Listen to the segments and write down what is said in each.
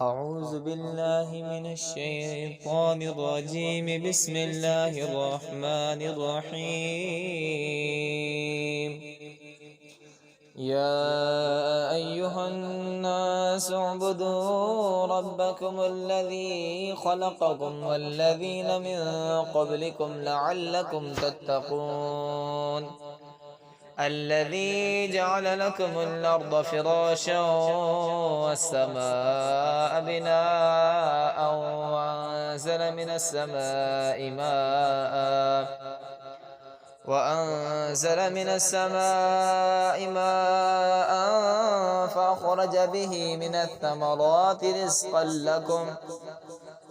أعوذ بالله من الشيطان الرجيم. بسم الله الرحمن الرحيم. يا أيها الناس اعبدوا ربكم الذي خلقكم والذين من قبلكم لعلكم تتقون. الذي جعل لكم الأرض فراشا والسماء بناء وأنزل من السماء ماء فأخرج به من الثمرات رزقا لكم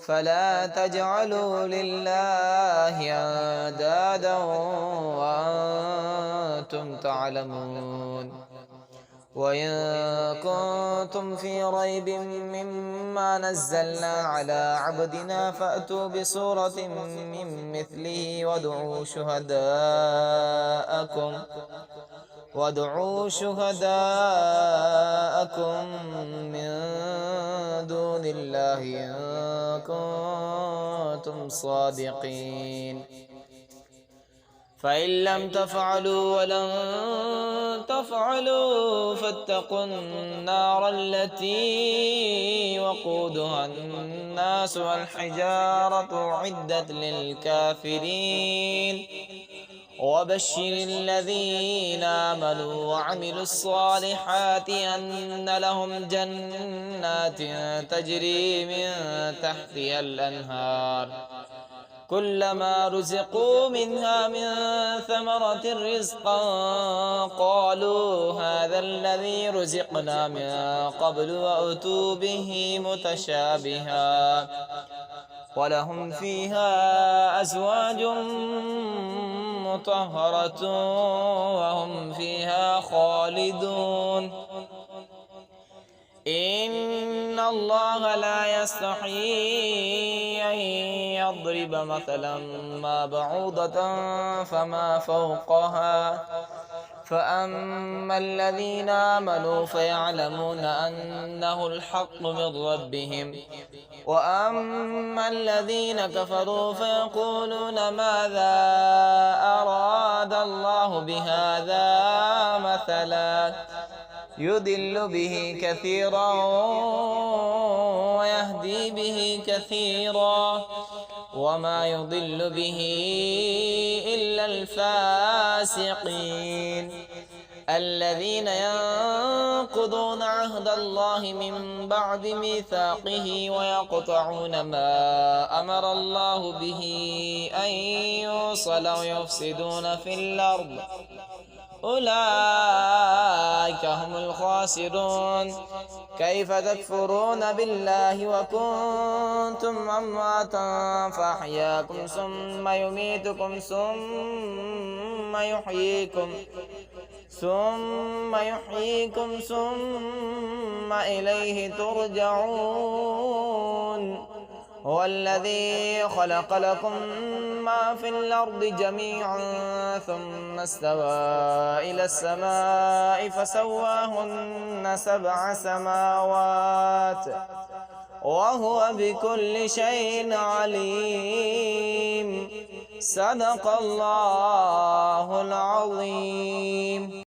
فلا تجعلوا لله أندادا وأنتم تعلمون. وإن كنتم في ريب مما نزلنا على عبدنا فأتوا بسورة من مثله وادعوا شهداءكم من دون الله إن كنتم صادقين. فإن لم تفعلوا ولن تفعلوا فاتقوا النار التي وقودها الناس والحجارة أعدت للكافرين. وبشر الذين آمنوا وعملوا الصالحات أن لهم جنات تجري من تحتها الأنهار كلما رزقوا منها من ثمرة رزقا قالوا هذا الذي رزقنا من قبل وأتوا به متشابها ولهم فيها أزواج مطهرة وهم فيها خالدون. إن الله لا يستحيي أن يضرب مثلا ما بعوضة فما فوقها فأما الذين آمنوا فيعلمون أنه الحق من ربهم وأما الذين كفروا فيقولون ماذا أراد الله بهذا مثلا يضل به كثيرا ويهدي به كثيرا وما يضل به إلا الفاسقين الذين ينقضون عهد الله من بعد ميثاقه ويقطعون ما أمر الله به أن يوصل ويفسدون في الأرض أولئك هم الخاسرون. كيف تكفرون بالله وكنتم أمواتا فأحياكم ثم يميتكم ثم يحييكم ثم إليه ترجعون. هو الذي خلق لكم ما في الأرض جميعا ثم استوى إلى السماء فسواهن 7 سماوات وهو بكل شيء عليم. صدق الله العظيم.